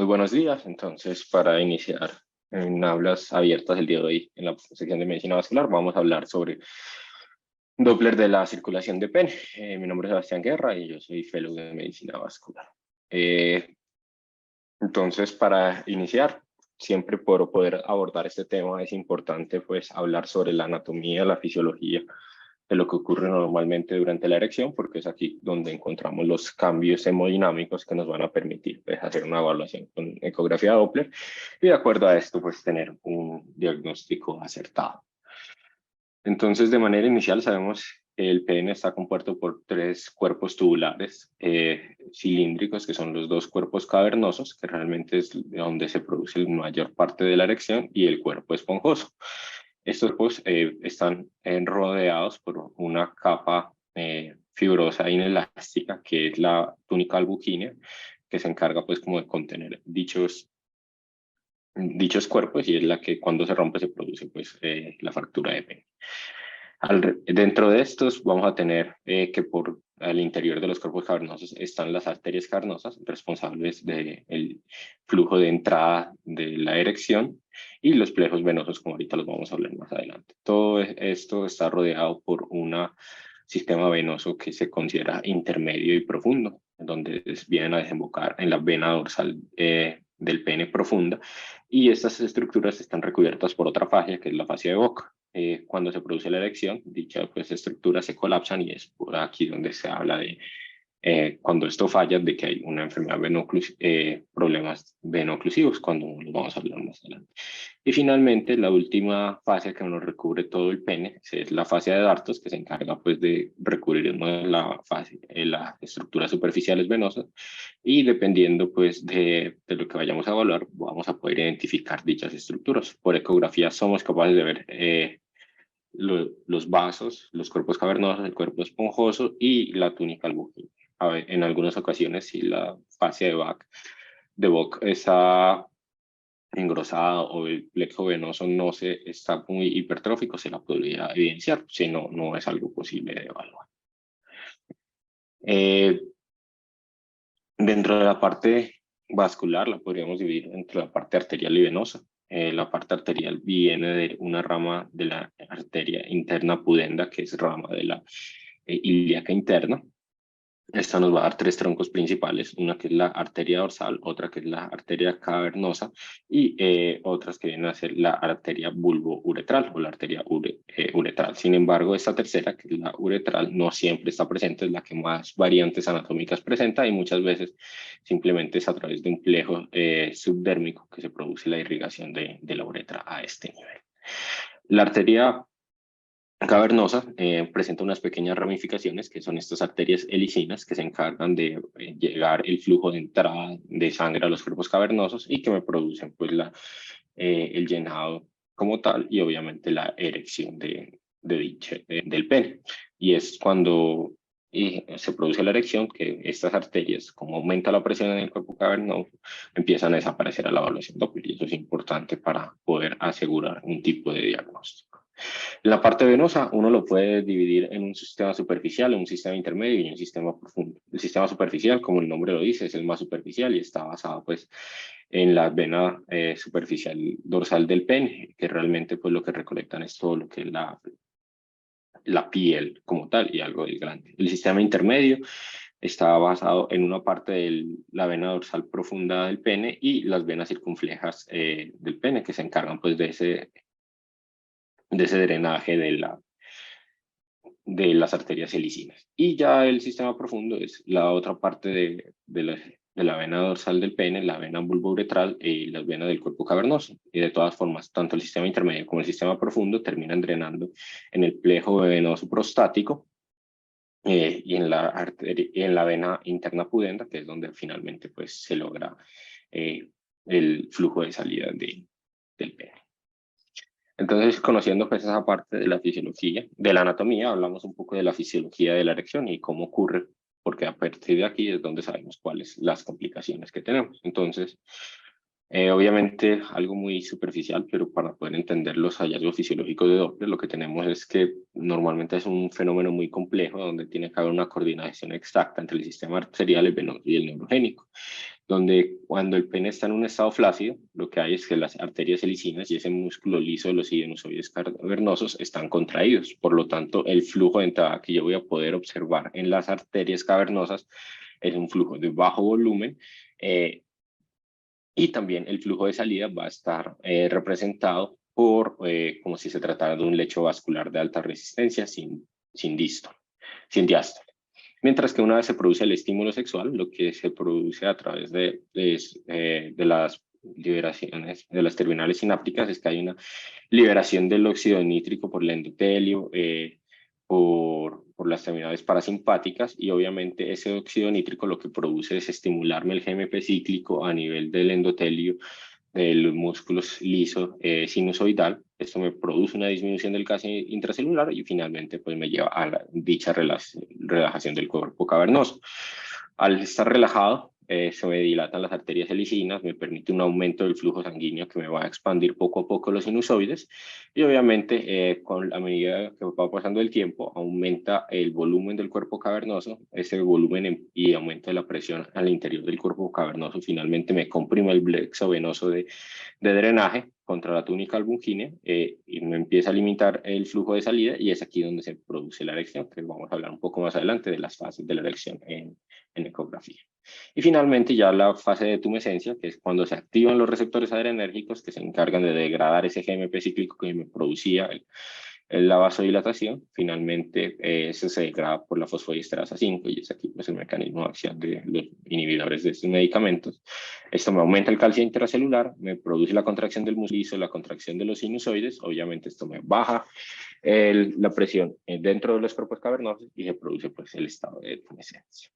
Muy buenos días. Entonces, para iniciar en aulas abiertas el día de hoy en la sección de medicina vascular, vamos a hablar sobre Doppler de la circulación de pene. Mi nombre es Sebastián Guerra y yo soy fellow de medicina vascular. Entonces, para iniciar, siempre por poder abordar este tema es importante pues hablar sobre la anatomía, la fisiología de lo que ocurre normalmente durante la erección, porque es aquí donde encontramos los cambios hemodinámicos que nos van a permitir pues, hacer una evaluación con ecografía Doppler y de acuerdo a esto pues tener un diagnóstico acertado. Entonces, de manera inicial sabemos que el pene está compuesto por tres cuerpos tubulares cilíndricos, que son los dos cuerpos cavernosos, que realmente es donde se produce la mayor parte de la erección, y el cuerpo esponjoso. Estos cuerpos están rodeados por una capa fibrosa e inelástica, que es la túnica albuquínea, que se encarga pues como de contener dichos cuerpos y es la que cuando se rompe se produce pues la fractura de pene. Dentro de estos vamos a tener que por al interior de los cuerpos cavernosos están las arterias cavernosas responsables del flujo de entrada de la erección y los plejos venosos, como ahorita los vamos a hablar más adelante. Todo esto está rodeado por un sistema venoso que se considera intermedio y profundo, donde vienen a desembocar en la vena dorsal del pene profunda, y estas estructuras están recubiertas por otra fascia, que es la fascia de Bock. Cuando se produce la erección, dichas pues, estructuras se colapsan y es por aquí donde se habla de cuando esto falla, de que hay una enfermedad problemas venoclusivos, cuando los vamos a hablar más adelante. Y finalmente, la última fase que nos recubre todo el pene es la fascia de Dartos, que se encarga pues, de recubrir la fase, las estructuras superficiales venosas, y dependiendo pues, de lo que vayamos a evaluar, vamos a poder identificar dichas estructuras. Por ecografía somos capaces de ver los vasos, los cuerpos cavernosos, el cuerpo esponjoso y la túnica albuquínea. En algunas ocasiones, si la fascia de Bock está engrosada o el plexo venoso no está muy hipertrófico, se la podría evidenciar, si no, no es algo posible de evaluar. Dentro de la parte vascular la podríamos dividir entre la parte arterial y venosa. La parte arterial viene de una rama de la arteria interna pudenda, que es rama de la ilíaca interna. Esta nos va a dar tres troncos principales, una que es la arteria dorsal, otra que es la arteria cavernosa y otras que vienen a ser la arteria bulbouretral o la arteria uretral. Sin embargo, esta tercera, que es la uretral, no siempre está presente, es la que más variantes anatómicas presenta y muchas veces simplemente es a través de un plejo subdérmico que se produce la irrigación de la uretra a este nivel. La arteria cavernosa presenta unas pequeñas ramificaciones que son estas arterias helicinas que se encargan de llegar el flujo de entrada de sangre a los cuerpos cavernosos y que me producen pues el llenado como tal y obviamente la erección del pene. Y es cuando se produce la erección que estas arterias, como aumenta la presión en el cuerpo cavernoso, empiezan a desaparecer a la evaluación Doppler y eso es importante para poder asegurar un tipo de diagnóstico. La parte venosa uno lo puede dividir en un sistema superficial, un sistema intermedio y un sistema profundo. El sistema superficial, como el nombre lo dice, es el más superficial y está basado pues en la vena superficial dorsal del pene, que realmente pues lo que recolectan es todo lo que es la piel como tal y algo del glande. El sistema intermedio está basado en una parte de la vena dorsal profunda del pene y las venas circunflejas del pene que se encargan pues de ese drenaje de las arterias helicinas. Y ya el sistema profundo es la otra parte de la vena dorsal del pene, la vena bulbouretral y las venas del cuerpo cavernoso. Y de todas formas, tanto el sistema intermedio como el sistema profundo terminan drenando en el plejo venoso prostático y en la vena interna pudenda, que es donde finalmente pues, se logra el flujo de salida del pene. Entonces, conociendo pues esa parte de la fisiología, de la anatomía, hablamos un poco de la fisiología de la erección y cómo ocurre, porque a partir de aquí es donde sabemos cuáles las complicaciones que tenemos. Entonces, obviamente algo muy superficial, pero para poder entender los hallazgos fisiológicos de Doppler, lo que tenemos es que normalmente es un fenómeno muy complejo donde tiene que haber una coordinación exacta entre el sistema arterial, el venoso y el neurogénico. donde cuando el pene está en un estado flácido, lo que hay es que las arterias helicinas y ese músculo liso de los sinusoides cavernosos están contraídos. Por lo tanto, el flujo de entrada que yo voy a poder observar en las arterias cavernosas es un flujo de bajo volumen, y también el flujo de salida va a estar representado por como si se tratara de un lecho vascular de alta resistencia sin diástole. Mientras que una vez se produce el estímulo sexual, lo que se produce a través de las liberaciones de las terminales sinápticas es que hay una liberación del óxido nítrico por el endotelio, por las terminales parasimpáticas, y obviamente ese óxido nítrico lo que produce es estimularme el GMP cíclico a nivel del endotelio de los músculos liso sinusoidal. Esto me produce una disminución del gas intracelular y finalmente pues me lleva a dicha relajación del cuerpo cavernoso. Al estar relajado, se me dilatan las arterias helicinas, me permite un aumento del flujo sanguíneo que me va a expandir poco a poco los sinusoides, y obviamente con la medida que va pasando el tiempo aumenta el volumen del cuerpo cavernoso, ese volumen y aumento de la presión al interior del cuerpo cavernoso finalmente me comprime el plexo venoso de drenaje contra la túnica albungínea, y me empieza a limitar el flujo de salida, y es aquí donde se produce la erección, que vamos a hablar un poco más adelante de las fases de la erección en ecografía. Y finalmente ya la fase de tumescencia, que es cuando se activan los receptores adrenérgicos que se encargan de degradar ese GMP cíclico que me producía la vasodilatación. Finalmente eso se degrada por la fosfodiesterasa 5 y es aquí pues, el mecanismo de acción de los inhibidores de estos medicamentos. Esto me aumenta el calcio intracelular, me produce la contracción del músculo liso, la contracción de los sinusoides, obviamente esto me baja la presión dentro de los cuerpos cavernosos y se produce pues el estado de tumescencia.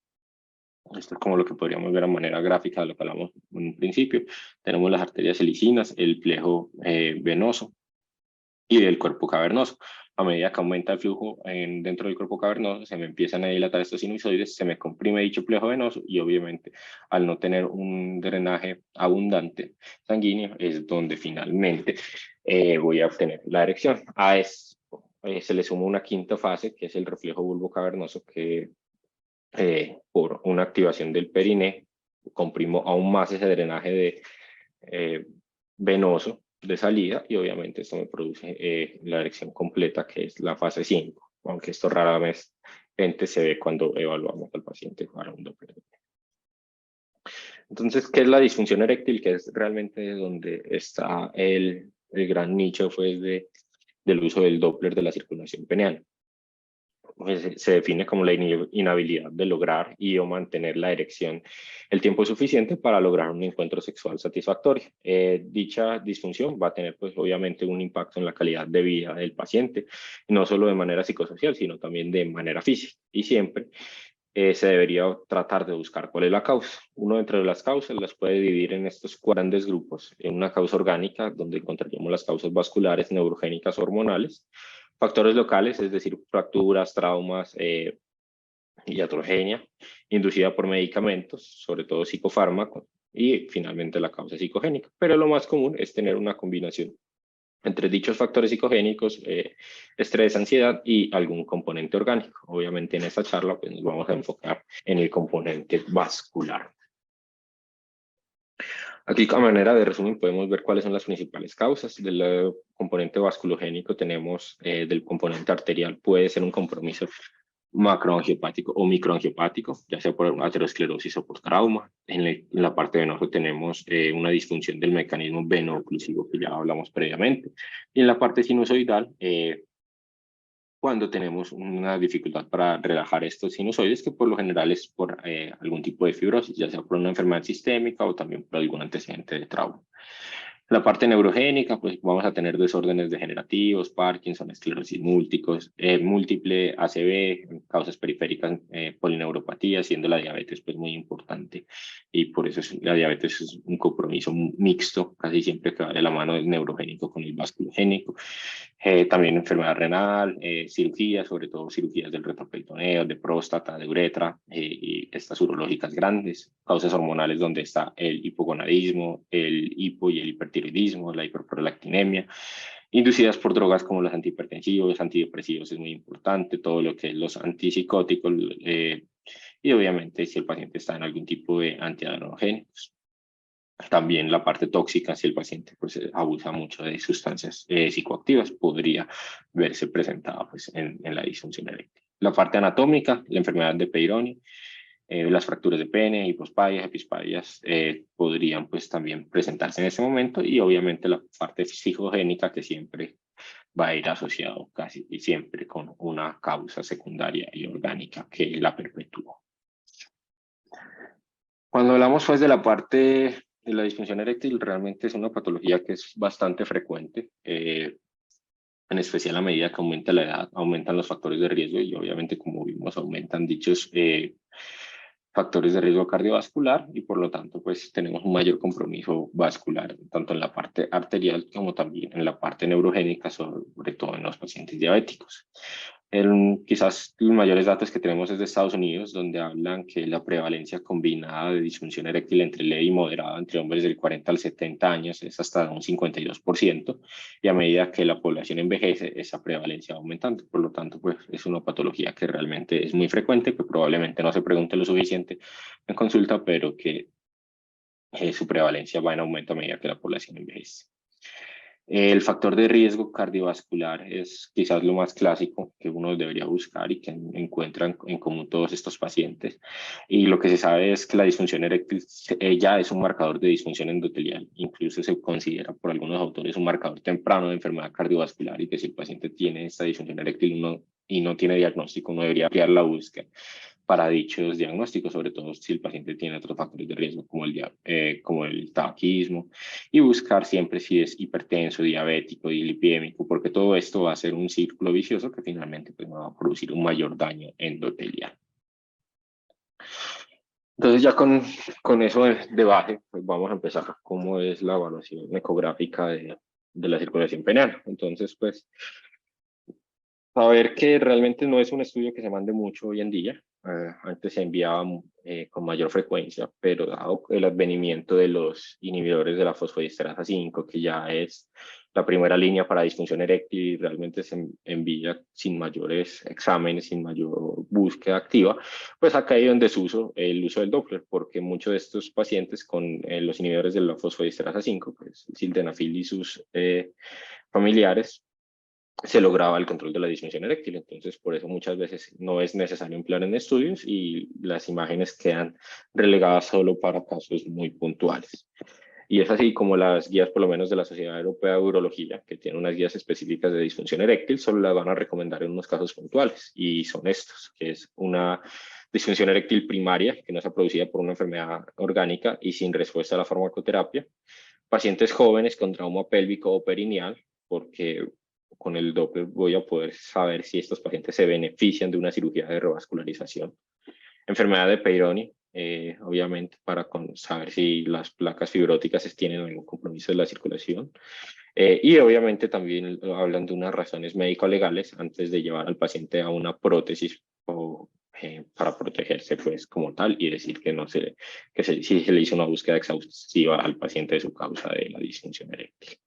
Esto es como lo que podríamos ver a manera gráfica de lo que hablamos en un principio. Tenemos las arterias helicinas, el plejo venoso y del cuerpo cavernoso. A medida que aumenta el flujo dentro del cuerpo cavernoso, se me empiezan a dilatar estos sinusoides, se me comprime dicho plejo venoso y obviamente al no tener un drenaje abundante sanguíneo es donde finalmente voy a obtener la erección. A esto se le suma una quinta fase que es el reflejo bulbo cavernoso que por una activación del periné, comprimo aún más ese drenaje venoso de salida y obviamente esto me produce la erección completa, que es la fase 5, aunque esto rara vez se ve cuando evaluamos al paciente para un Doppler. Entonces, ¿qué es la disfunción eréctil? Que es realmente donde está el gran nicho pues, del uso del Doppler de la circulación peneal. Se define como la inhabilidad de lograr o mantener la erección el tiempo suficiente para lograr un encuentro sexual satisfactorio. Dicha disfunción va a tener pues obviamente un impacto en la calidad de vida del paciente, no solo de manera psicosocial, sino también de manera física. Y siempre se debería tratar de buscar cuál es la causa. Uno entre las causas las puede dividir en estos grandes grupos. En una causa orgánica, donde encontraríamos las causas vasculares, neurogénicas, hormonales. Factores locales, es decir, fracturas, traumas, iatrogenia, inducida por medicamentos, sobre todo psicofármacos, y finalmente la causa psicogénica. Pero lo más común es tener una combinación entre dichos factores psicogénicos, estrés, ansiedad y algún componente orgánico. Obviamente en esta charla pues, nos vamos a enfocar en el componente vascular. Aquí a manera de resumen podemos ver cuáles son las principales causas. Del componente vasculogénico tenemos del componente arterial, puede ser un compromiso macroangiopático o microangiopático, ya sea por aterosclerosis o por trauma. En la parte venosa tenemos una disfunción del mecanismo veno-oclusivo que ya hablamos previamente. Y en la parte sinusoidal, cuando tenemos una dificultad para relajar estos sinusoides, que por lo general es por algún tipo de fibrosis, ya sea por una enfermedad sistémica o también por algún antecedente de trauma. La parte neurogénica, pues vamos a tener desórdenes degenerativos, Parkinson, esclerosis múltiple, ACV, causas periféricas, polineuropatía, siendo la diabetes pues muy importante, y por eso la diabetes es un compromiso mixto, casi siempre que va de la mano del neurogénico con el vasculogénico. También enfermedad renal, cirugías, sobre todo cirugías del retroperitoneo, de próstata, de uretra, y estas urológicas grandes, causas hormonales donde está el hipogonadismo, el hipo y el hipertiroidismo, la hiperprolactinemia, inducidas por drogas como los antihipertensivos, antidepresivos es muy importante, todo lo que es los antipsicóticos, y obviamente si el paciente está en algún tipo de antiadrenogénicos. También la parte tóxica, si el paciente pues, abusa mucho de sustancias psicoactivas, podría verse presentada pues, en la disfunción eréctil. La parte anatómica, la enfermedad de Peyronie, las fracturas de pene, hipospadias, epispadias podrían pues también presentarse en ese momento, y obviamente la parte psicogénica, que siempre va a ir asociado casi siempre con una causa secundaria y orgánica que la perpetúa. Cuando hablamos pues de la parte de la disfunción eréctil, realmente es una patología que es bastante frecuente, en especial a medida que aumenta la edad, aumentan los factores de riesgo y obviamente, como vimos, aumentan dichos factores de riesgo cardiovascular, y por lo tanto pues tenemos un mayor compromiso vascular tanto en la parte arterial como también en la parte neurogénica, sobre todo en los pacientes diabéticos. Quizás los mayores datos que tenemos es de Estados Unidos, donde hablan que la prevalencia combinada de disfunción eréctil entre leve y moderada entre hombres del 40 al 70 años es hasta un 52%, y a medida que la población envejece, esa prevalencia va aumentando. Por lo tanto, pues es una patología que realmente es muy frecuente, que probablemente no se pregunte lo suficiente en consulta, pero que su prevalencia va en aumento a medida que la población envejece. El factor de riesgo cardiovascular es quizás lo más clásico que uno debería buscar y que encuentran en común todos estos pacientes. Y lo que se sabe es que la disfunción eréctil ya es un marcador de disfunción endotelial. Incluso se considera por algunos autores un marcador temprano de enfermedad cardiovascular, y que si el paciente tiene esta disfunción eréctil y no tiene diagnóstico, uno debería ampliar la búsqueda para dichos diagnósticos, sobre todo si el paciente tiene otros factores de riesgo como el tabaquismo, y buscar siempre si es hipertenso, diabético y lipidémico, porque todo esto va a ser un círculo vicioso que finalmente pues, va a producir un mayor daño endotelial. Entonces ya con eso de base, pues vamos a empezar cómo es la evaluación ecográfica de la circulación peneal. Entonces, pues, saber que realmente no es un estudio que se mande mucho hoy en día. Antes se enviaba con mayor frecuencia, pero dado el advenimiento de los inhibidores de la fosfodiesterasa 5, que ya es la primera línea para disfunción eréctil, realmente se envía sin mayores exámenes, sin mayor búsqueda activa, pues ha caído en desuso el uso del Doppler, porque muchos de estos pacientes con los inhibidores de la fosfodiesterasa 5, pues sildenafil y sus familiares, se lograba el control de la disfunción eréctil. Entonces, por eso muchas veces no es necesario emplear en estudios y las imágenes quedan relegadas solo para casos muy puntuales. Y es así como las guías, por lo menos de la Sociedad Europea de Urología, que tiene unas guías específicas de disfunción eréctil, solo las van a recomendar en unos casos puntuales, y son estos, que es una disfunción eréctil primaria, que no está producida por una enfermedad orgánica y sin respuesta a la farmacoterapia, pacientes jóvenes con trauma pélvico o perineal, porque con el Doppler voy a poder saber si estos pacientes se benefician de una cirugía de revascularización. Enfermedad de Peyronie, obviamente, para saber si las placas fibróticas tienen algún compromiso de la circulación. Y obviamente también hablan de unas razones médico-legales antes de llevar al paciente a una prótesis para protegerse pues como tal, y decir que si se le hizo una búsqueda exhaustiva al paciente de su causa de la disfunción eréctil.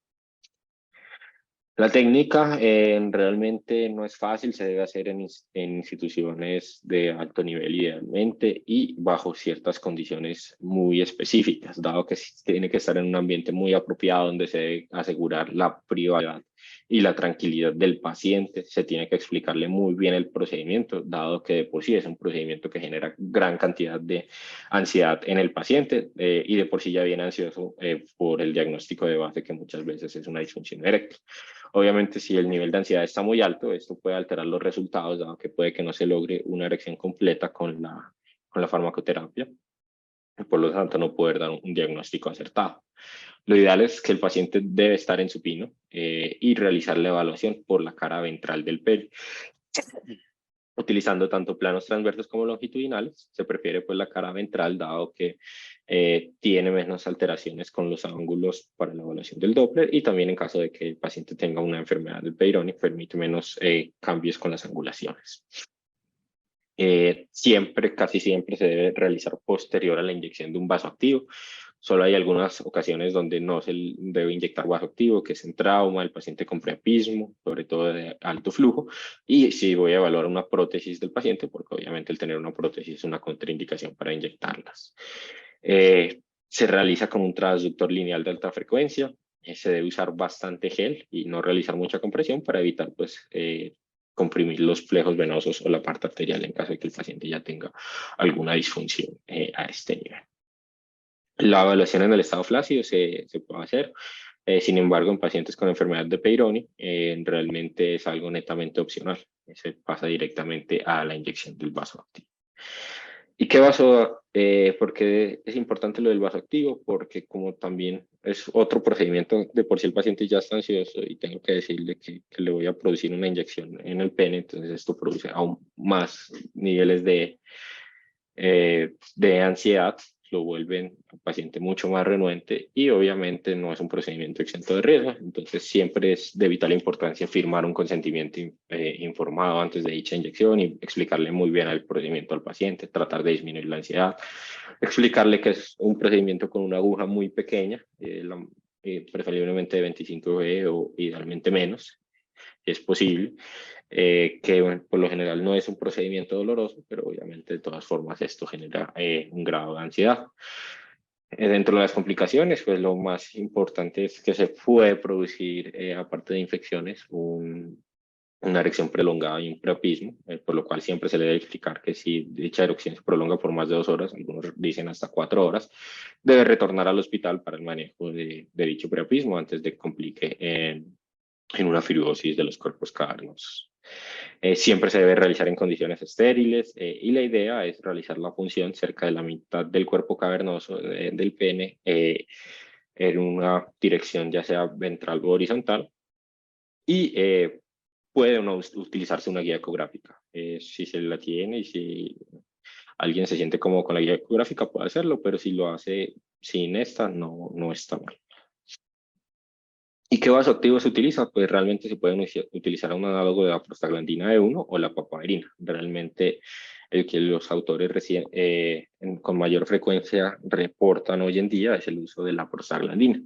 La técnica realmente no es fácil, se debe hacer en instituciones de alto nivel idealmente y bajo ciertas condiciones muy específicas, dado que tiene que estar en un ambiente muy apropiado donde se debe asegurar la privacidad y la tranquilidad del paciente. Se tiene que explicarle muy bien el procedimiento, dado que de por sí es un procedimiento que genera gran cantidad de ansiedad en el paciente, y de por sí ya viene ansioso por el diagnóstico de base, que muchas veces es una disfunción eréctil. Obviamente, si el nivel de ansiedad está muy alto, esto puede alterar los resultados, dado que puede que no se logre una erección completa con la farmacoterapia, y por lo tanto no poder dar un diagnóstico acertado. Lo ideal es que el paciente debe estar en supino y realizar la evaluación por la cara ventral del pene, utilizando tanto planos transversos como longitudinales. Se prefiere pues la cara ventral, dado que tiene menos alteraciones con los ángulos para la evaluación del Doppler, y también en caso de que el paciente tenga una enfermedad del Peyronie, permite menos cambios con las angulaciones. Casi siempre se debe realizar posterior a la inyección de un vasoactivo, Solo hay algunas ocasiones donde no se debe inyectar vasoactivo, que es en trauma, el paciente con priapismo, sobre todo de alto flujo, y sí voy a evaluar una prótesis del paciente, porque obviamente el tener una prótesis es una contraindicación para inyectarlas. Se realiza con un transductor lineal de alta frecuencia, se debe usar bastante gel y no realizar mucha compresión para evitar pues, comprimir los flejos venosos o la parte arterial en caso de que el paciente ya tenga alguna disfunción a este nivel. La evaluación en el estado flácido se puede hacer, sin embargo, en pacientes con enfermedad de Peyronie realmente es algo netamente opcional. Se pasa directamente a la inyección del vasoactivo. ¿Y qué por qué es importante lo del vasoactivo? Porque como también es otro procedimiento, de por sí el paciente ya está ansioso y tengo que decirle que le voy a producir una inyección en el pene, entonces esto produce aún más niveles de ansiedad, lo vuelven al paciente mucho más renuente y obviamente no es un procedimiento exento de riesgo, entonces siempre es de vital importancia firmar un consentimiento informado antes de dicha inyección y explicarle muy bien el procedimiento al paciente, tratar de disminuir la ansiedad, explicarle que es un procedimiento con una aguja muy pequeña, preferiblemente de 25 o idealmente menos, es posible, que bueno, por lo general no es un procedimiento doloroso, pero obviamente de todas formas esto genera un grado de ansiedad. Dentro de las complicaciones, pues lo más importante es que se puede producir, aparte de infecciones, una erección prolongada y un priapismo, por lo cual siempre se le debe explicar que si dicha erección se prolonga por más de 2 horas, algunos dicen hasta 4 horas, debe retornar al hospital para el manejo de dicho priapismo antes de que complique en una fibrosis de los cuerpos cavernosos. Siempre se debe realizar en condiciones estériles y la idea es realizar la punción cerca de la mitad del cuerpo cavernoso del pene en una dirección ya sea ventral o horizontal y puede o no utilizarse una guía ecográfica. Si se la tiene y si alguien se siente cómodo con la guía ecográfica puede hacerlo, pero si lo hace sin esta no está mal. ¿Y qué vasoactivo se utiliza? Pues realmente se puede utilizar un análogo de la prostaglandina E1 o la papaverina. Realmente el que los autores con mayor frecuencia reportan hoy en día es el uso de la prostaglandina,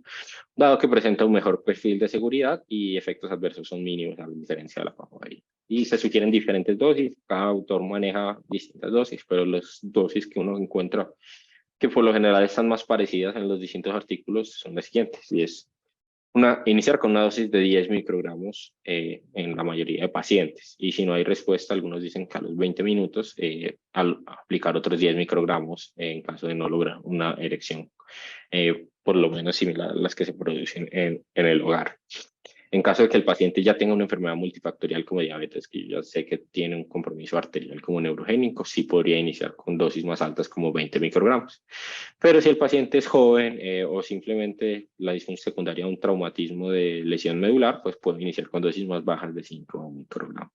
dado que presenta un mejor perfil de seguridad y efectos adversos son mínimos a diferencia de la papaverina. Y se sugieren diferentes dosis, cada autor maneja distintas dosis, pero las dosis que uno encuentra que por lo general están más parecidas en los distintos artículos son las siguientes, y es iniciar con una dosis de 10 microgramos en la mayoría de pacientes. Y si no hay respuesta, algunos dicen que a los 20 minutos al aplicar otros 10 microgramos en caso de no lograr una erección, por lo menos similar a las que se producen en el hogar. En caso de que el paciente ya tenga una enfermedad multifactorial como diabetes, que yo ya sé que tiene un compromiso arterial como neurogénico, sí podría iniciar con dosis más altas como 20 microgramos. Pero si el paciente es joven o simplemente la disfunción secundaria de un traumatismo de lesión medular, pues puede iniciar con dosis más bajas de 5 microgramos.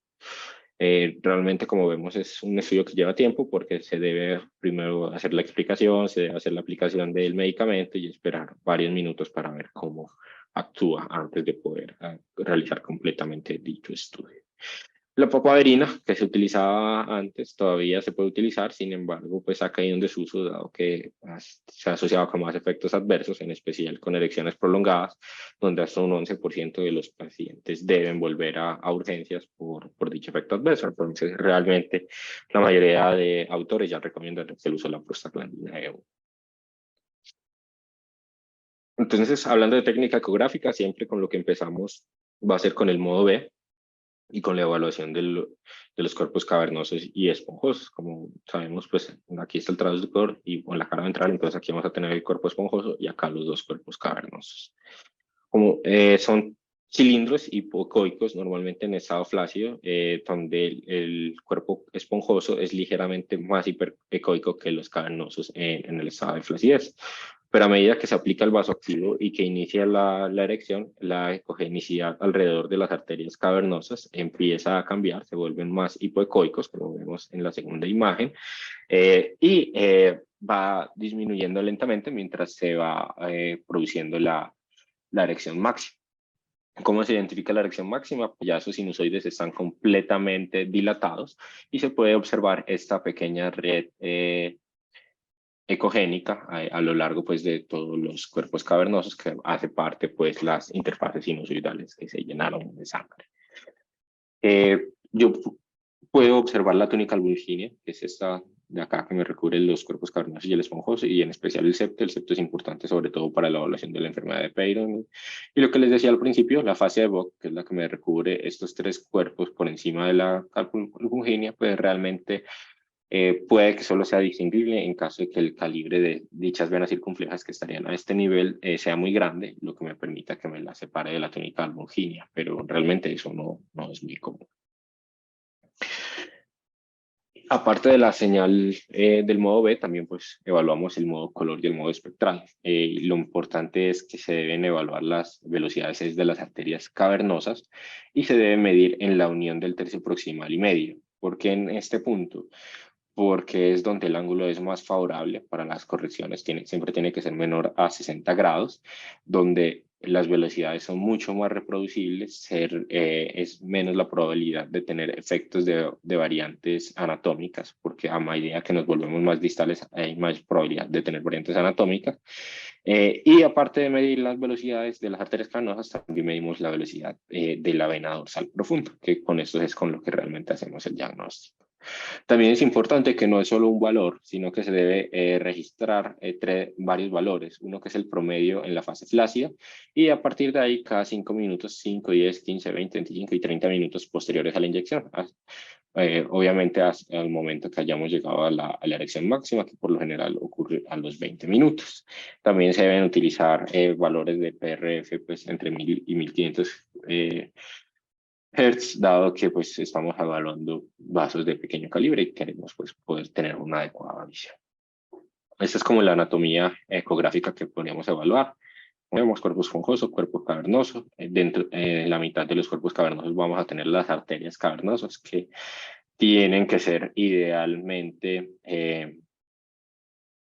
Realmente, como vemos, es un estudio que lleva tiempo porque se debe primero hacer la explicación, se debe hacer la aplicación del medicamento y esperar varios minutos para ver cómo actúa antes de poder realizar completamente dicho estudio. La papaverina, que se utilizaba antes, todavía se puede utilizar, sin embargo, pues ha caído en desuso, dado que se ha asociado con más efectos adversos, en especial con erecciones prolongadas, donde hasta un 11% de los pacientes deben volver a urgencias por dicho efecto adverso. Entonces, realmente, la mayoría de autores ya recomiendan el uso de la prostaglandina E1. Entonces, hablando de técnica ecográfica, siempre con lo que empezamos va a ser con el modo B, y con la evaluación de los cuerpos cavernosos y esponjosos. Como sabemos, pues aquí está el traductor y con la cara ventral, entonces aquí vamos a tener el cuerpo esponjoso y acá los dos cuerpos cavernosos. Como son cilindros hipoecoicos, normalmente en estado flácido, donde el cuerpo esponjoso es ligeramente más hiperecoico que los cavernosos en el estado de flacidez. Pero a medida que se aplica el vasoactivo y que inicia la erección, la ecogenicidad alrededor de las arterias cavernosas empieza a cambiar, se vuelven más hipoecoicos, como vemos en la segunda imagen, y va disminuyendo lentamente mientras se va produciendo la erección máxima. ¿Cómo se identifica la erección máxima? Ya esos sinusoides están completamente dilatados y se puede observar esta pequeña red ecogénica a lo largo pues de todos los cuerpos cavernosos, que hace parte pues las interfaces sinusoidales que se llenaron de sangre. Yo puedo observar la túnica albuginia, que es esta de acá que me recubre los cuerpos cavernosos y el esponjoso, y en especial el septo. El septo es importante sobre todo para la evaluación de la enfermedad de Peyronie. Y lo que les decía al principio, la fase de Vogt, que es la que me recubre estos tres cuerpos por encima de la albuginia, pues realmente puede que solo sea distinguible en caso de que el calibre de dichas venas circunflejas que estarían a este nivel sea muy grande, lo que me permita que me la separe de la túnica albuginia, pero realmente eso no es muy común. Aparte de la señal del modo B, también pues evaluamos el modo color y el modo espectral. Lo importante es que se deben evaluar las velocidades de las arterias cavernosas y se debe medir en la unión del tercio proximal y medio. ¿Por qué en este punto? Porque es donde el ángulo es más favorable para las correcciones, siempre tiene que ser menor a 60 grados, donde las velocidades son mucho más reproducibles, es menos la probabilidad de tener efectos de variantes anatómicas, porque a medida que nos volvemos más distales hay más probabilidad de tener variantes anatómicas. Y aparte de medir las velocidades de las arterias cavernosas, también medimos la velocidad de la vena dorsal profunda, que con esto es con lo que realmente hacemos el diagnóstico. También es importante que no es solo un valor, sino que se debe registrar varios valores. Uno que es el promedio en la fase flácida y a partir de ahí cada 5 minutos, 5, 10, 15, 20, 25 y 30 minutos posteriores a la inyección. Obviamente al momento que hayamos llegado a la erección máxima, que por lo general ocurre a los 20 minutos. También se deben utilizar valores de PRF pues, entre 1000 y 1500 Hertz, dado que pues estamos evaluando vasos de pequeño calibre y queremos pues poder tener una adecuada visión. Esta es como la anatomía ecográfica que podríamos evaluar. Vemos cuerpo esponjoso, cuerpo cavernoso. Dentro, en la mitad de los cuerpos cavernosos vamos a tener las arterias cavernosas que tienen que ser idealmente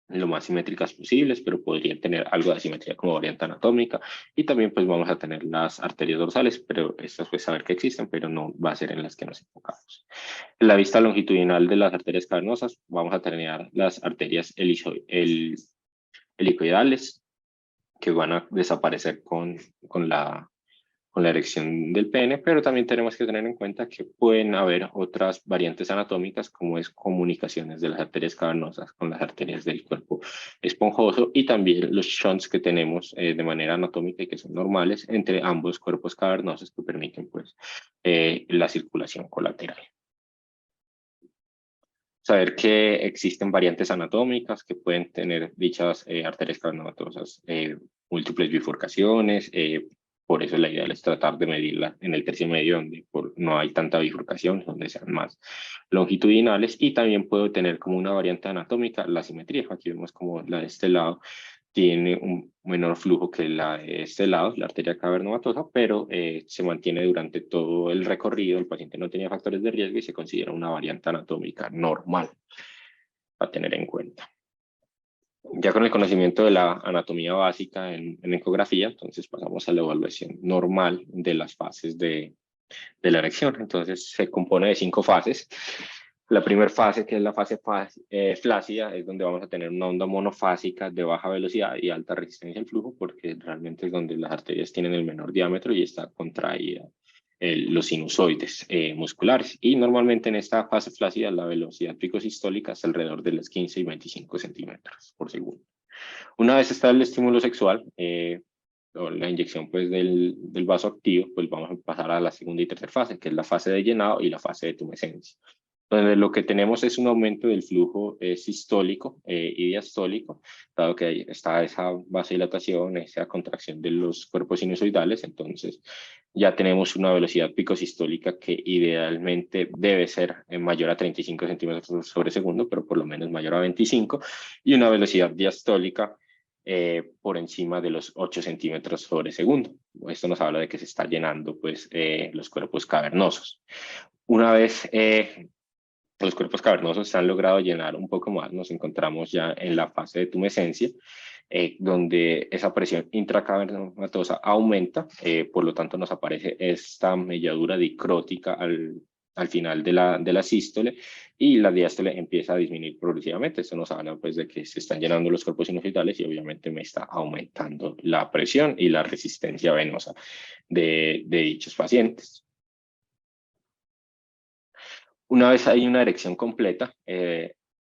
lo más simétricas posibles, pero podrían tener algo de asimetría como variante anatómica. Y también pues vamos a tener las arterias dorsales, pero estas pues saber que existen, pero no va a ser en las que nos enfocamos. En la vista longitudinal de las arterias cavernosas vamos a tener las arterias helicoidales que van a desaparecer con la erección del pene, pero también tenemos que tener en cuenta que pueden haber otras variantes anatómicas, como es comunicaciones de las arterias cavernosas con las arterias del cuerpo esponjoso y también los shunts que tenemos de manera anatómica y que son normales entre ambos cuerpos cavernosos que permiten pues la circulación colateral. Saber que existen variantes anatómicas que pueden tener dichas arterias cavernosas, múltiples bifurcaciones, por eso la idea es tratar de medirla en el tercio medio, donde no hay tanta bifurcación, donde sean más longitudinales, y también puedo tener como una variante anatómica la simetría. Aquí vemos como la de este lado tiene un menor flujo que la de este lado, la arteria cavernomatosa, pero se mantiene durante todo el recorrido, el paciente no tenía factores de riesgo y se considera una variante anatómica normal a tener en cuenta. Ya con el conocimiento de la anatomía básica en ecografía, entonces pasamos a la evaluación normal de las fases de la erección. Entonces se compone de 5 fases. La primera fase, que es la fase flácida, es donde vamos a tener una onda monofásica de baja velocidad y alta resistencia al flujo, porque realmente es donde las arterias tienen el menor diámetro y está contraída los sinusoides musculares. Y normalmente en esta fase flácida la velocidad picosistólica es alrededor de los 15 y 25 centímetros por segundo. Una vez está el estímulo sexual, o la inyección pues del vaso activo, pues vamos a pasar a la segunda y tercera fase, que es la fase de llenado y la fase de tumescencia. Donde lo que tenemos es un aumento del flujo sistólico y diastólico, dado que ahí está esa vasodilatación, esa contracción de los cuerpos sinusoidales, entonces ya tenemos una velocidad picosistólica que idealmente debe ser mayor a 35 centímetros sobre segundo, pero por lo menos mayor a 25, y una velocidad diastólica por encima de los 8 centímetros sobre segundo. Esto nos habla de que se está llenando pues, los cuerpos cavernosos. Una vez los cuerpos cavernosos se han logrado llenar un poco más, nos encontramos ya en la fase de tumescencia, donde esa presión intracavernatosa aumenta, por lo tanto nos aparece esta melladura dicrótica al final de la sístole, y la diástole empieza a disminuir progresivamente. Esto nos habla pues de que se están llenando los cuerpos sinusoidales y obviamente me está aumentando la presión y la resistencia venosa de dichos pacientes. Una vez hay una erección completa,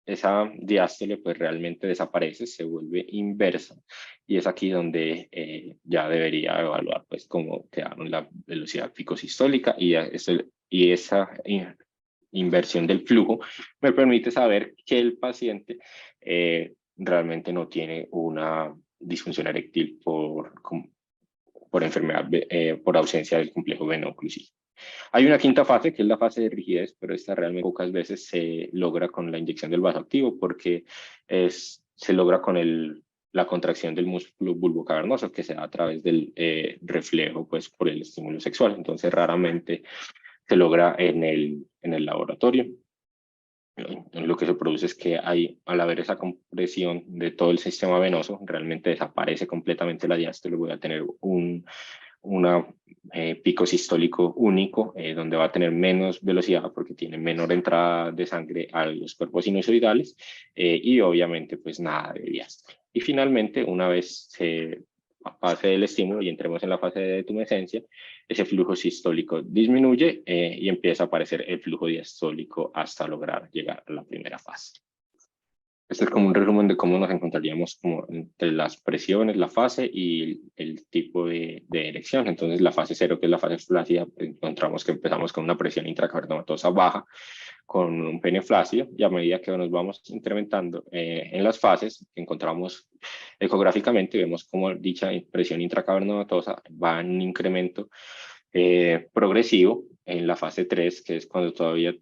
esa diástole pues realmente desaparece, se vuelve inversa, y es aquí donde ya debería evaluar pues cómo quedaron la velocidad picosistólica, y esa inversión del flujo me permite saber que el paciente realmente no tiene una disfunción eréctil por enfermedad, por ausencia del complejo veno-oclusivo. Hay una quinta fase, que es la fase de rigidez, pero esta realmente pocas veces se logra con la inyección del vasoactivo, porque se logra con la contracción del músculo bulbocavernoso, que se da a través del reflejo pues, por el estímulo sexual. Entonces, raramente se logra en el laboratorio. Lo que se produce es que al haber esa compresión de todo el sistema venoso, realmente desaparece completamente la diástole. Voy a tener un pico sistólico único, donde va a tener menos velocidad porque tiene menor entrada de sangre a los cuerpos sinusoidales, y obviamente pues nada de diástole. Y finalmente, una vez se pase el estímulo y entremos en la fase de tumescencia, ese flujo sistólico disminuye y empieza a aparecer el flujo diastólico hasta lograr llegar a la primera fase. Este es como un resumen de cómo nos encontraríamos como entre las presiones, la fase y el tipo de erección. Entonces, la fase 0, que es la fase flácida, encontramos que empezamos con una presión intracavernomatosa baja, con un pene flácido, y a medida que nos vamos incrementando en las fases, encontramos ecográficamente, vemos cómo dicha presión intracavernomatosa va en un incremento progresivo en la fase 3, que es cuando todavía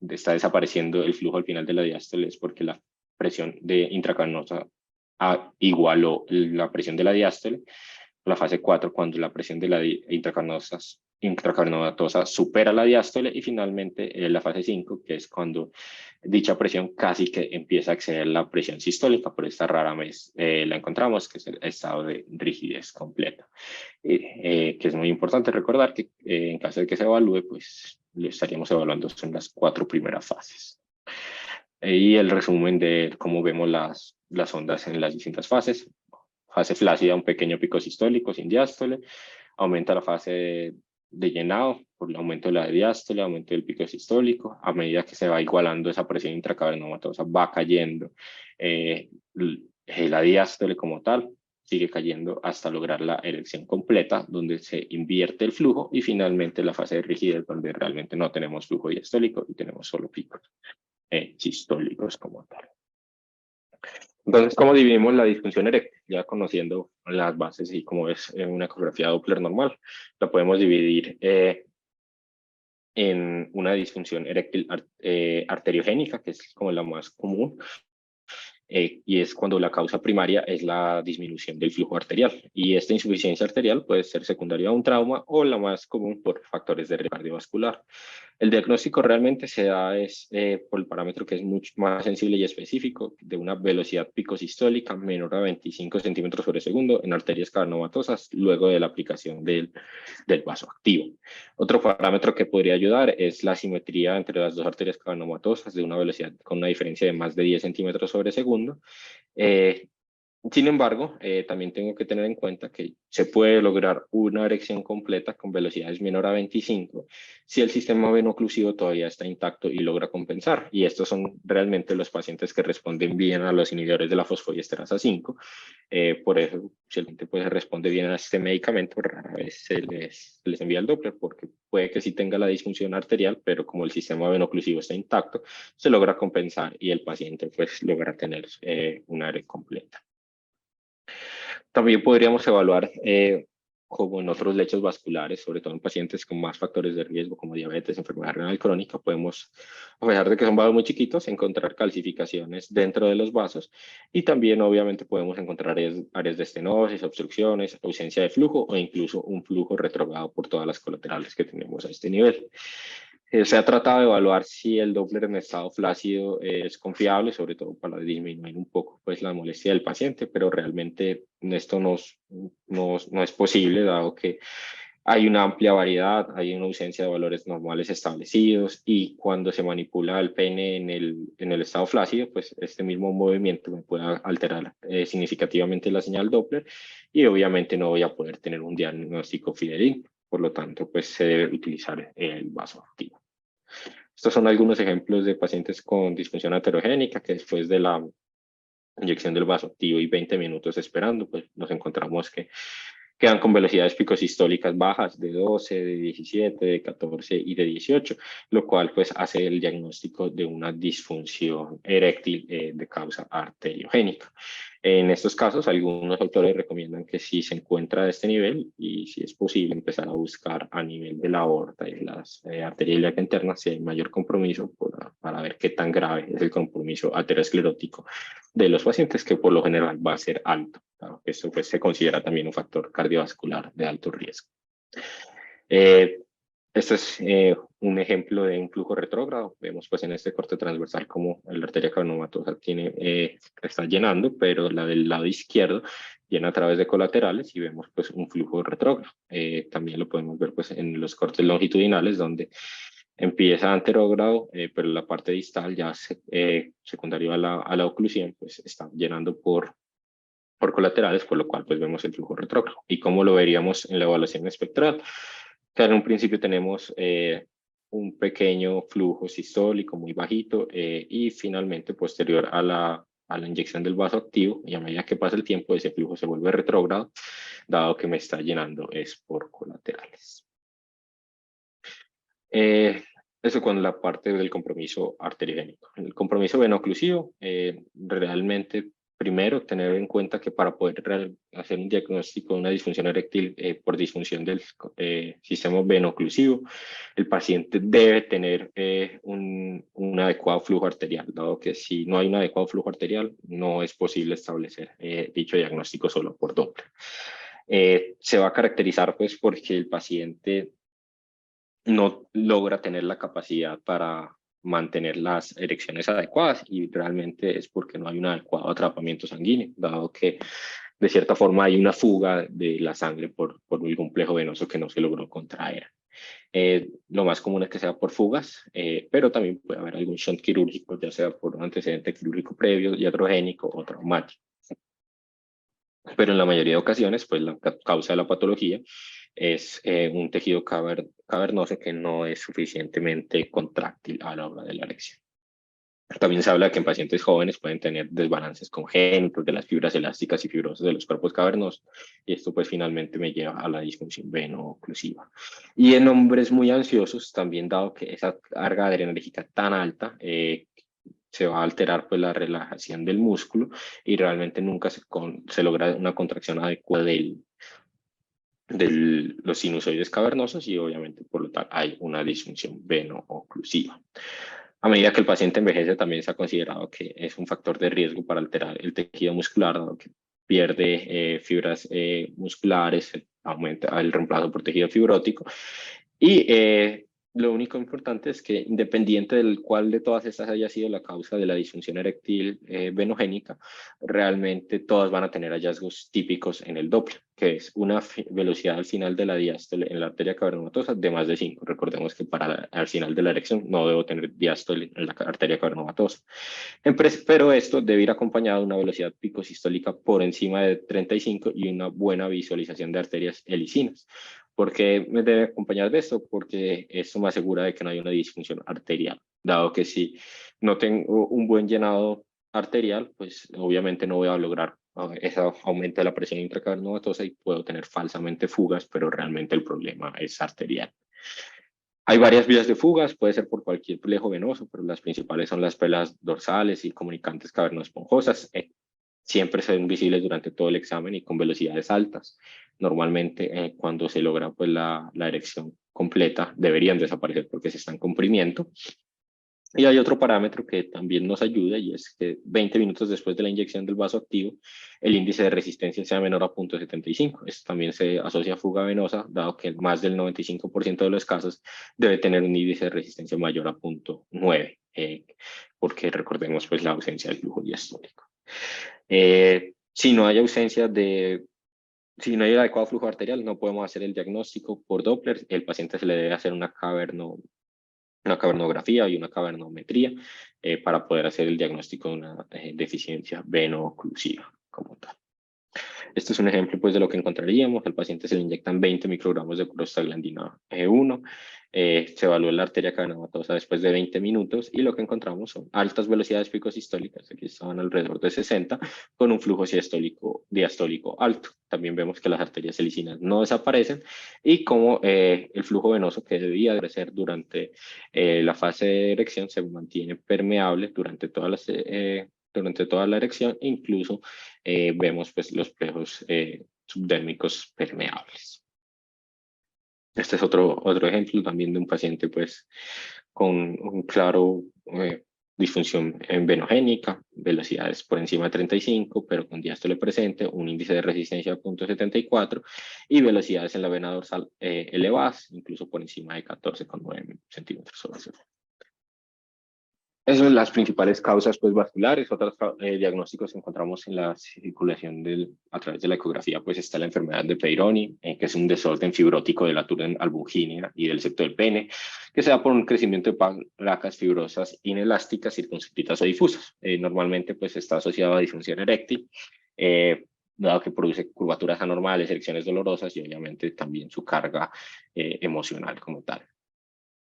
está desapareciendo el flujo al final de la diástole, es porque la presión intracavernosa igualó la presión de la diástole. La fase 4, cuando la presión de la intracavernomatosa supera la diástole, y finalmente la fase 5, que es cuando dicha presión casi que empieza a exceder la presión sistólica, pero esta rara vez la encontramos, que es el estado de rigidez completa. Que es muy importante recordar que en caso de que se evalúe, pues lo estaríamos evaluando en las 4 primeras fases. Y el resumen de cómo vemos las ondas en las distintas fases. Fase flácida, un pequeño pico sistólico sin diástole. Aumenta la fase de llenado por el aumento de la diástole, aumento del pico sistólico. A medida que se va igualando esa presión intracavernomatosa, va cayendo la diástole como tal, sigue cayendo hasta lograr la erección completa, donde se invierte el flujo, y finalmente la fase de rigidez, donde realmente no tenemos flujo diastólico y tenemos solo picos sistólicos como tal. Entonces, ¿cómo dividimos la disfunción eréctil? Ya conociendo las bases y cómo es una ecografía Doppler normal, la podemos dividir en una disfunción eréctil arteriogénica, que es como la más común, y es cuando la causa primaria es la disminución del flujo arterial. Y esta insuficiencia arterial puede ser secundaria a un trauma, o la más común por factores de riesgo cardiovascular. El diagnóstico realmente se da por el parámetro que es mucho más sensible y específico, de una velocidad picosistólica menor a 25 centímetros sobre segundo en arterias cavernomatosas luego de la aplicación del vasoactivo. Otro parámetro que podría ayudar es la simetría entre las dos arterias cavernomatosas de una velocidad con una diferencia de más de 10 centímetros sobre segundo. Sin embargo, también tengo que tener en cuenta que se puede lograr una erección completa con velocidades menor a 25 si el sistema veno-oclusivo todavía está intacto y logra compensar. Y estos son realmente los pacientes que responden bien a los inhibidores de la fosfodiesterasa 5. Por eso, si el paciente pues, responde bien a este medicamento, rara vez se les envía el Doppler, porque puede que sí tenga la disfunción arterial, pero como el sistema veno-oclusivo está intacto, se logra compensar y el paciente pues, logra tener una erección completa. También podríamos evaluar, como en otros lechos vasculares, sobre todo en pacientes con más factores de riesgo como diabetes, enfermedad renal crónica, podemos, a pesar de que son vasos muy chiquitos, encontrar calcificaciones dentro de los vasos, y también obviamente podemos encontrar áreas de estenosis, obstrucciones, ausencia de flujo o incluso un flujo retrogrado por todas las colaterales que tenemos a este nivel. Se ha tratado de evaluar si el Doppler en estado flácido es confiable, sobre todo para disminuir un poco pues, la molestia del paciente, pero realmente esto no es posible, dado que Hay una amplia variedad, hay una ausencia de valores normales establecidos y cuando se manipula el pene en el estado flácido, pues este mismo movimiento me puede alterar significativamente la señal Doppler y obviamente no voy a poder tener un diagnóstico fidedigno. Por lo tanto, pues se debe utilizar el vasoactivo. Estos son algunos ejemplos de pacientes con disfunción aterogénica que después de la inyección del vasoactivo y 20 minutos esperando, pues nos encontramos que quedan con velocidades picosistólicas bajas de 12, de 17, de 14 y de 18, lo cual pues hace el diagnóstico de una disfunción eréctil de causa arteriogénica. En estos casos, algunos autores recomiendan que si se encuentra a este nivel y si es posible empezar a buscar a nivel de la aorta y las arterias ilíacas internas si hay mayor compromiso para ver qué tan grave es el compromiso aterosclerótico de los pacientes, que por lo general va a ser alto. Claro, esto pues, se considera también un factor cardiovascular de alto riesgo. Este es un ejemplo de un flujo retrógrado. Vemos pues en este corte transversal como la arteria cavernomatosa está llenando, pero la del lado izquierdo llena a través de colaterales y vemos pues un flujo retrógrado. También lo podemos ver pues en los cortes longitudinales donde empieza anterógrado, pero la parte distal ya secundario a la oclusión pues está llenando por colaterales, por lo cual pues vemos el flujo retrógrado. ¿Y cómo lo veríamos en la evaluación espectral? Que en un principio tenemos un pequeño flujo sistólico muy bajito y finalmente posterior a la inyección del vasoactivo y a medida que pasa el tiempo ese flujo se vuelve retrógrado, dado que me está llenando es por colaterales. Eso con la parte del compromiso arteriogénico. El compromiso veno-oclusivo, realmente primero tener en cuenta que para poder hacer un diagnóstico de una disfunción eréctil por disfunción del sistema veno-oclusivo, el paciente debe tener un adecuado flujo arterial, dado que si no hay un adecuado flujo arterial, no es posible establecer dicho diagnóstico solo por Doppler. Se va a caracterizar pues porque el paciente no logra tener la capacidad para mantener las erecciones adecuadas y realmente es porque no hay un adecuado atrapamiento sanguíneo, dado que de cierta forma hay una fuga de la sangre por un complejo venoso que no se logró contraer. Lo más común es que sea por fugas, pero también puede haber algún shunt quirúrgico, ya sea por un antecedente quirúrgico previo, iatrogénico o traumático. Pero en la mayoría de ocasiones, pues la causa de la patología es un tejido cavernoso que no es suficientemente contráctil a la hora de la erección. También se habla que en pacientes jóvenes pueden tener desbalances congénitos de las fibras elásticas y fibrosas de los cuerpos cavernosos, y esto pues finalmente me lleva a la disfunción veno-oclusiva. Y en hombres muy ansiosos, también dado que esa carga adrenérgica tan alta, se va a alterar pues la relajación del músculo y realmente nunca se logra una contracción adecuada de los sinusoides cavernosos y obviamente por lo tanto hay una disfunción veno-oclusiva. A medida que el paciente envejece también se ha considerado que es un factor de riesgo para alterar el tejido muscular, dado que pierde fibras musculares, aumenta el reemplazo por tejido fibrótico y lo único importante es que independiente del cual de todas estas haya sido la causa de la disfunción eréctil venogénica, realmente todas van a tener hallazgos típicos en el Doppler, que es una velocidad al final de la diástole en la arteria cavernomatosa de más de 5. Recordemos que al final de la erección no debo tener diástole en la arteria cavernomatosa. Pero esto debe ir acompañado de una velocidad picosistólica por encima de 35 y una buena visualización de arterias helicinas. ¿Por qué me debe acompañar de esto? Porque esto me asegura de que no hay una disfunción arterial, dado que si no tengo un buen llenado arterial, pues obviamente no voy a lograr ese aumento de la presión intracavernomatosa y puedo tener falsamente fugas, pero realmente el problema es arterial. Hay varias vías de fugas, puede ser por cualquier plejo venoso, pero las principales son las pelas dorsales y comunicantes cavernosponjosas. Siempre son visibles durante todo el examen y con velocidades altas. Normalmente cuando se logra pues, la erección completa deberían desaparecer porque se están comprimiendo. Y hay otro parámetro que también nos ayuda y es que 20 minutos después de la inyección del vasoactivo, el índice de resistencia sea menor a 0.75. Esto también se asocia a fuga venosa, dado que más del 95% de los casos debe tener un índice de resistencia mayor a 0.9, porque recordemos pues la ausencia del flujo diastólico. Si no hay ausencia de Si no hay el adecuado flujo arterial, no podemos hacer el diagnóstico por Doppler. El paciente se le debe hacer una cavernografía y una cavernometría para poder hacer el diagnóstico de una deficiencia veno-oclusiva como tal. Este es un ejemplo pues, de lo que encontraríamos. Al paciente se le inyectan 20 microgramos de prostaglandina 1. Se evalúa la arteria cavernomatosa después de 20 minutos y lo que encontramos son altas velocidades picosistólicas, aquí estaban alrededor de 60, con un flujo diastólico alto. También vemos que las arterias selicinas no desaparecen y como el flujo venoso que debía de ser durante la fase de erección se mantiene permeable durante toda la erección e incluso vemos pues, los plejos subdérmicos permeables. Este es otro ejemplo también de un paciente pues, con un claro disfunción venogénica, velocidades por encima de 35, pero con diástole presente, un índice de resistencia de 0.74 y velocidades en la vena dorsal elevadas, incluso por encima de 14,9 centímetros sobre segundo. Esas son las principales causas pues, vasculares. Otros diagnósticos que encontramos en la circulación a través de la ecografía, pues está la enfermedad de Peyronie, que es un desorden fibrótico de la turbina albugínea y del septo del pene, que se da por un crecimiento de placas fibrosas inelásticas, circunscritas o difusas. Normalmente pues está asociado a disfunción eréctil, dado que produce curvaturas anormales, erecciones dolorosas y obviamente también su carga emocional como tal.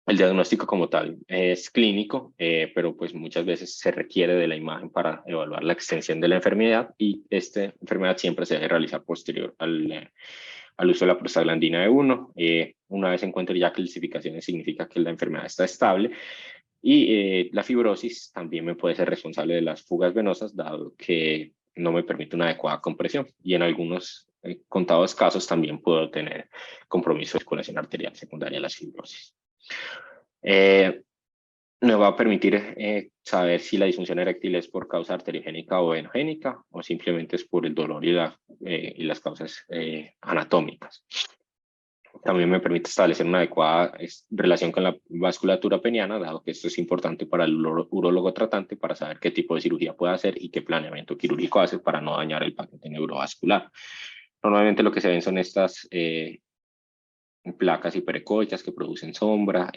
El diagnóstico como tal es clínico, pero pues muchas veces se requiere de la imagen para evaluar la extensión de la enfermedad y esta enfermedad siempre se debe realizar posterior al uso de la prostaglandina E1. Una vez se encuentre ya clasificaciones significa que la enfermedad está estable y la fibrosis también me puede ser responsable de las fugas venosas dado que no me permite una adecuada compresión y en algunos contados casos también puedo tener compromiso de circulación arterial secundaria a la fibrosis. Me va a permitir saber si la disfunción eréctil es por causa arteriogénica o venogénica o simplemente es por el dolor y las causas anatómicas. También me permite establecer una adecuada relación con la vasculatura peniana, dado que esto es importante para el urólogo tratante para saber qué tipo de cirugía puede hacer y qué planeamiento quirúrgico hace para no dañar el paquete neurovascular. Normalmente lo que se ven son estas placas hiperecoicas que producen sombra,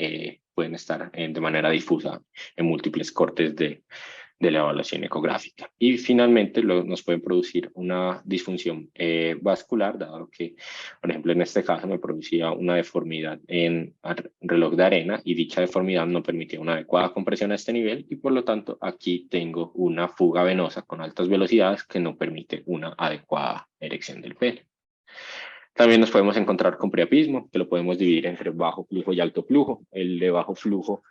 pueden estar de manera difusa en múltiples cortes de la evaluación ecográfica. Y finalmente nos pueden producir una disfunción vascular, dado que, por ejemplo, en este caso me producía una deformidad en el reloj de arena y dicha deformidad no permitía una adecuada compresión a este nivel y por lo tanto aquí tengo una fuga venosa con altas velocidades que no permite una adecuada erección del pene. También nos podemos encontrar con priapismo, que lo podemos dividir entre bajo flujo y alto flujo. El de bajo flujo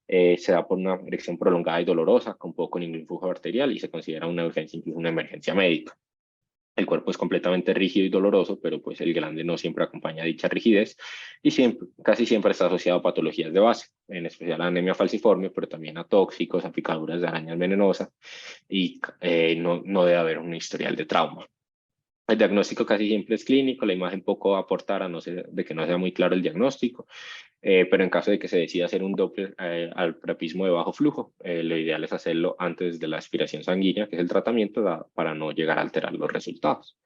se da por una erección prolongada y dolorosa, con poco o ningún flujo arterial y se considera una urgencia, incluso una emergencia médica. El cuerpo es completamente rígido y doloroso, pero pues el glande no siempre acompaña dicha rigidez y casi siempre está asociado a patologías de base, en especial a anemia falciforme, pero también a tóxicos, a picaduras de arañas venenosas y no debe haber un historial de trauma. El diagnóstico casi siempre es clínico, la imagen poco va a aportar a no ser de que no sea muy claro el diagnóstico, pero en caso de que se decida hacer un Doppler al priapismo de bajo flujo, lo ideal es hacerlo antes de la aspiración sanguínea, que es el tratamiento, para no llegar a alterar los resultados.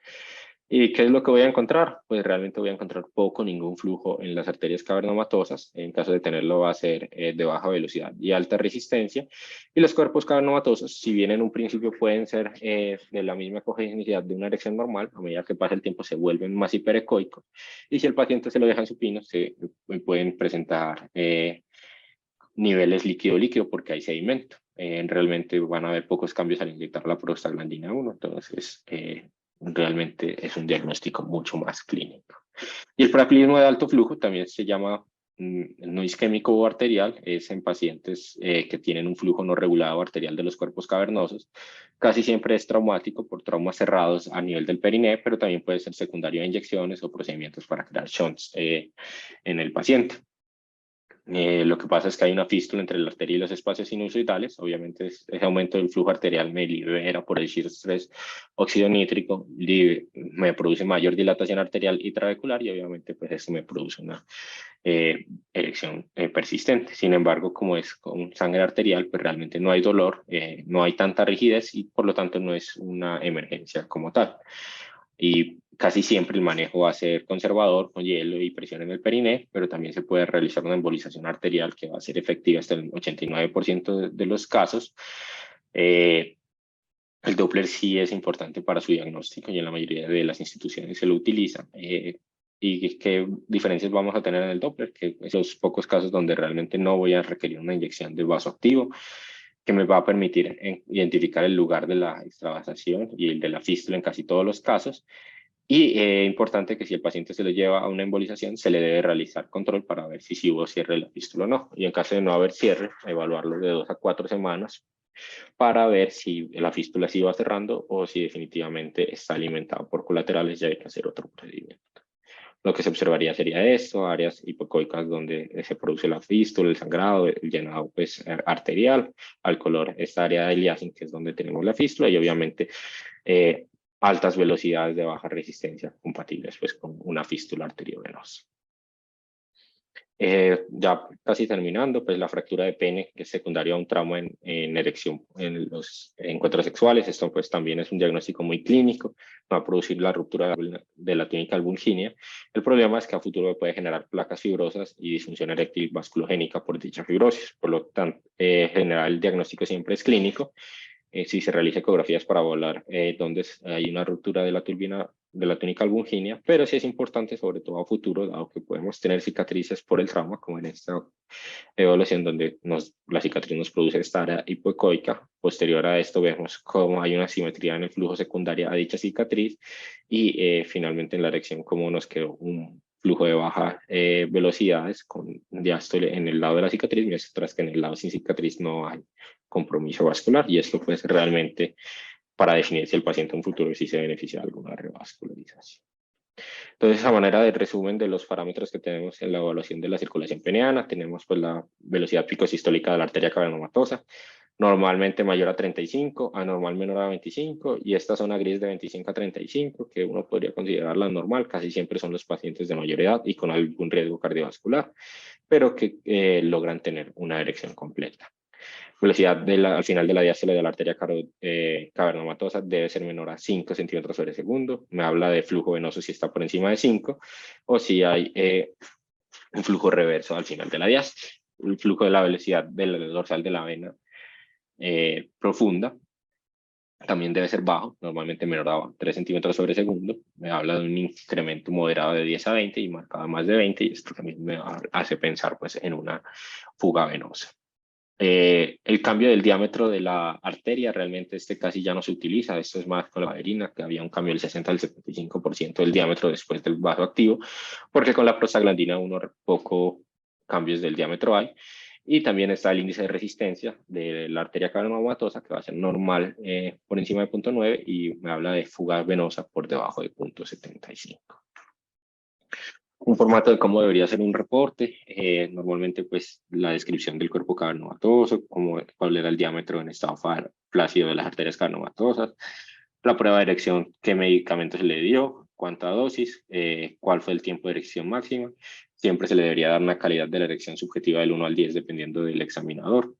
¿Y qué es lo que voy a encontrar? Pues realmente voy a encontrar poco, ningún flujo en las arterias cavernomatosas. En caso de tenerlo va a ser de baja velocidad y alta resistencia. Y los cuerpos cavernomatosos, si bien en un principio pueden ser de la misma congenialidad de una erección normal, a medida que pasa el tiempo se vuelven más hiperecoicos. Y si el paciente se lo deja en supino, se pueden presentar niveles líquido-líquido porque hay sedimento. Realmente van a haber pocos cambios al inyectar la prostaglandina 1, entonces realmente es un diagnóstico mucho más clínico. Y el priapismo de alto flujo también se llama no isquémico o arterial, es en pacientes que tienen un flujo no regulado arterial de los cuerpos cavernosos. Casi siempre es traumático por traumas cerrados a nivel del periné, pero también puede ser secundario a inyecciones o procedimientos para crear shunts en el paciente. Lo que pasa es que hay una fístula entre la arteria y los espacios sinusoidales. Obviamente, ese aumento del flujo arterial me libera por el shear stress óxido nítrico, me produce mayor dilatación arterial intravehicular y obviamente pues eso me produce una erección persistente. Sin embargo, como es con sangre arterial, pues realmente no hay dolor, no hay tanta rigidez y por lo tanto no es una emergencia como tal. Y casi siempre el manejo va a ser conservador con hielo y presión en el periné, pero también se puede realizar una embolización arterial que va a ser efectiva hasta el 89% de los casos. El Doppler sí es importante para su diagnóstico y en la mayoría de las instituciones se lo utiliza. ¿Y qué diferencias vamos a tener en el Doppler? Que esos pocos casos donde realmente no voy a requerir una inyección de vasoactivo, que me va a permitir identificar el lugar de la extravasación y el de la fístula en casi todos los casos. Y importante que si el paciente se le lleva a una embolización, se le debe realizar control para ver si hubo cierre de la fístula o no. Y en caso de no haber cierre, evaluarlo de 2 a 4 semanas para ver si la fístula se va cerrando o si definitivamente está alimentada por colaterales y hay que hacer otro procedimiento. Lo que se observaría sería esto, áreas hipocoicas donde se produce la fístula, el sangrado, el llenado pues, arterial, al color esta área del Iliacin, que es donde tenemos la fístula, y obviamente altas velocidades de baja resistencia compatibles pues, con una fístula arteriovenosa. Ya casi terminando, pues la fractura de pene, que es secundaria a un trauma en erección en los encuentros sexuales. Esto pues también es un diagnóstico muy clínico, va a producir la ruptura de la túnica albulgínea. El problema es que a futuro puede generar placas fibrosas y disfunción eréctil vasculogénica por dicha fibrosis. Por lo tanto, en general el diagnóstico siempre es clínico. Si se realiza ecografías para evaluar donde hay una ruptura de la turbina de la túnica albungínea, pero sí es importante, sobre todo a futuro, dado que podemos tener cicatrices por el trauma, como en esta evaluación donde la cicatriz nos produce esta área hipoecoica. Posterior a esto vemos cómo hay una simetría en el flujo secundario a dicha cicatriz y finalmente en la erección cómo nos quedó un flujo de baja velocidades con diástole en el lado de la cicatriz, mientras que en el lado sin cicatriz no hay compromiso vascular, y esto pues realmente para definir si el paciente en un futuro sí se beneficia de alguna revascularización. Entonces, a manera de resumen de los parámetros que tenemos en la evaluación de la circulación peneana, tenemos pues la velocidad picosistólica de la arteria cavernomatosa, normalmente mayor a 35, anormal menor a 25, y esta zona gris de 25 a 35, que uno podría considerarla normal, casi siempre son los pacientes de mayor edad y con algún riesgo cardiovascular, pero que logran tener una erección completa. Velocidad al final de la diástole de la arteria cavernomatosa debe ser menor a 5 centímetros sobre segundo. Me habla de flujo venoso si está por encima de 5 o si hay un flujo reverso al final de la diástole. El flujo de la velocidad del dorsal de la vena profunda también debe ser bajo, normalmente menor a 3 centímetros sobre segundo. Me habla de un incremento moderado de 10 a 20 y marcado a más de 20, y esto también me hace pensar pues, en una fuga venosa. El cambio del diámetro de la arteria, realmente casi ya no se utiliza. Esto es más con la valerina, que había un cambio del 60 al 75% del diámetro después del vasoactivo, porque con la prostaglandina poco cambios del diámetro hay. Y también está el índice de resistencia de la arteria cavernomatosa, que va a ser normal por encima de 0.9, y me habla de fuga venosa por debajo de 0.75. Un formato de cómo debería ser un reporte, normalmente pues la descripción del cuerpo cavernomatoso, cuál era el diámetro en estado flácido de las arterias cavernomatosas, la prueba de erección, qué medicamento se le dio, cuánta dosis, cuál fue el tiempo de erección máxima. Siempre se le debería dar una calidad de la erección subjetiva del 1 al 10 dependiendo del examinador.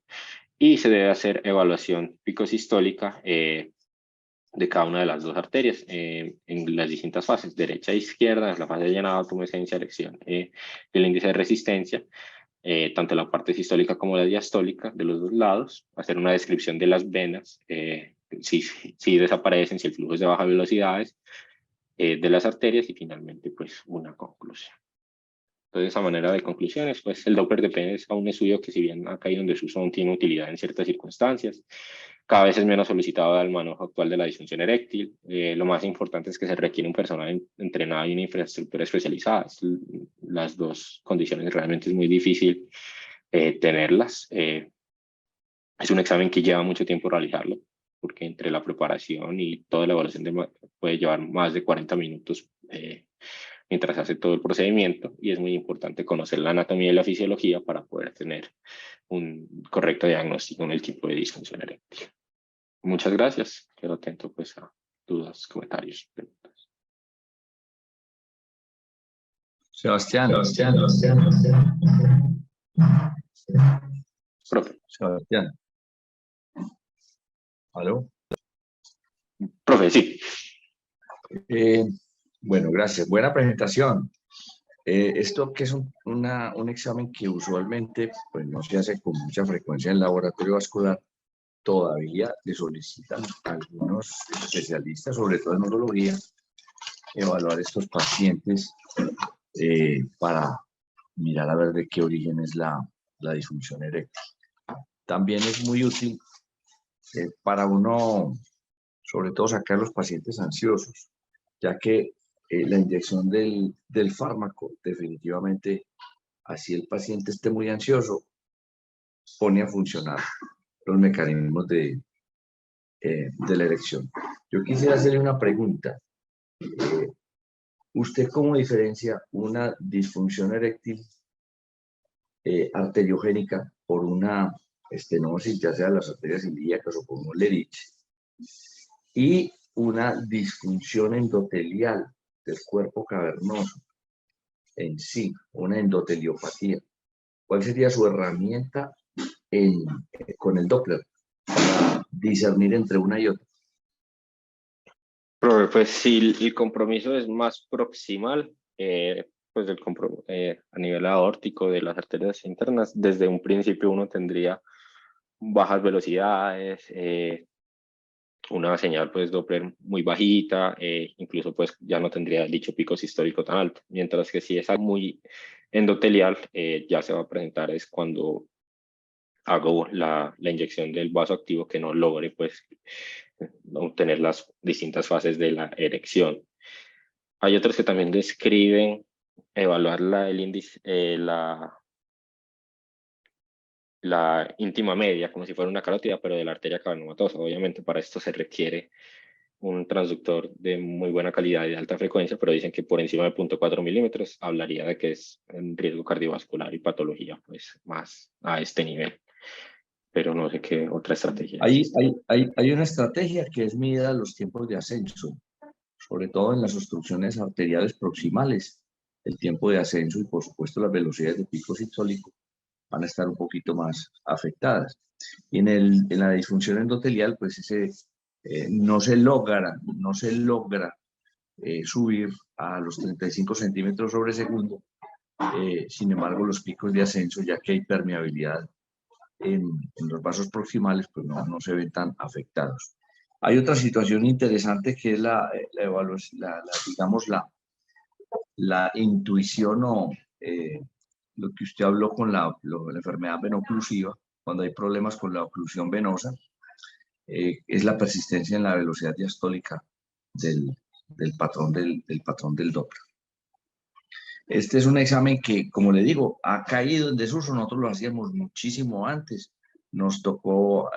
Y se debe hacer evaluación picosistólica de cada una de las dos arterias en las distintas fases, derecha e izquierda, la fase de llenado, tumescencia, erección, el índice de resistencia, tanto la parte sistólica como la diastólica de los dos lados, hacer una descripción de las venas, si desaparecen, si el flujo es de bajas velocidades, de las arterias, y finalmente pues una conclusión. Entonces, a manera de conclusiones, pues el Doppler de pene es un estudio que, si bien ha caído en desuso, aún tiene utilidad en ciertas circunstancias. Cada vez es menos solicitado al manejo actual de la disfunción eréctil. Lo más importante es que se requiere un personal entrenado y una infraestructura especializada. Las dos condiciones realmente es muy difícil tenerlas. Es un examen que lleva mucho tiempo realizarlo, porque entre la preparación y toda la evaluación puede llevar más de 40 minutos mientras hace todo el procedimiento, y es muy importante conocer la anatomía y la fisiología para poder tener un correcto diagnóstico en el tipo de disfunción eréctil. Muchas gracias. Quedo atento pues a dudas, comentarios, preguntas. Sebastián. Profe. Sebastián. ¿Aló? Profe, sí. Bueno, gracias. Buena presentación. Esto que es un examen que usualmente pues, no se hace con mucha frecuencia en el laboratorio vascular, todavía le solicitan a algunos especialistas, sobre todo en urología, evaluar estos pacientes para mirar a ver de qué origen es la disfunción eréctil. También es muy útil para uno, sobre todo, sacar a los pacientes ansiosos, ya que la inyección del fármaco definitivamente, así el paciente esté muy ansioso, pone a funcionar los mecanismos de la erección. Yo quisiera hacerle una pregunta. ¿Usted cómo diferencia una disfunción eréctil arteriogénica por una estenosis, ya sea de las arterias ilíacas o por un Leriche, y una disfunción endotelial del cuerpo cavernoso en sí, una endoteliopatía? ¿Cuál sería su herramienta con el Doppler para discernir entre una y otra? Profe, pues si el compromiso es más proximal, pues a nivel aórtico de las arterias internas, desde un principio uno tendría bajas velocidades, una señal pues Doppler muy bajita, incluso pues ya no tendría dicho pico sistólico tan alto, mientras que si es algo muy endotelial, ya se va a presentar es cuando hago la inyección del vasoactivo que no logre pues obtener las distintas fases de la erección. Hay otros que también describen evaluar el índice, la íntima media, como si fuera una carótida, pero de la arteria cavernomatosa. Obviamente para esto se requiere un transductor de muy buena calidad y de alta frecuencia, pero dicen que por encima de 0.4 milímetros hablaría de que es en riesgo cardiovascular y patología, pues más a este nivel. Pero no sé qué otra estrategia existe. Hay una estrategia que es medida los tiempos de ascenso, sobre todo en las obstrucciones arteriales proximales. El tiempo de ascenso y, por supuesto, las velocidades de pico sistólico van a estar un poquito más afectadas. Y en la disfunción endotelial, pues no se logra subir a los 35 centímetros sobre segundo. Sin embargo, los picos de ascenso, ya que hay permeabilidad en los vasos proximales, pues no se ven tan afectados. Hay otra situación interesante que es digamos, la intuición o lo que usted habló con la enfermedad venoclusiva, cuando hay problemas con la oclusión venosa, es la persistencia en la velocidad diastólica del patrón del Doppler. Este es un examen que, como le digo, ha caído en desuso. Nosotros lo hacíamos muchísimo antes. Nos tocó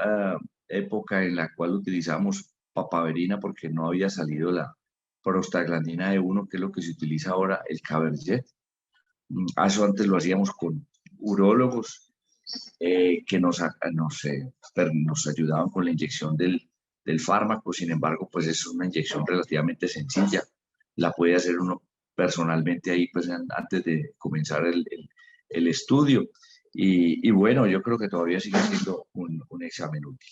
época en la cual utilizamos papaverina porque no había salido la prostaglandina E1, que es lo que se utiliza ahora, el Caberget. Eso antes lo hacíamos con urólogos que nos ayudaban con la inyección del fármaco. Sin embargo, pues es una inyección relativamente sencilla. La puede hacer uno personalmente ahí, pues antes de comenzar el estudio. Y bueno, yo creo que todavía sigue siendo un examen útil.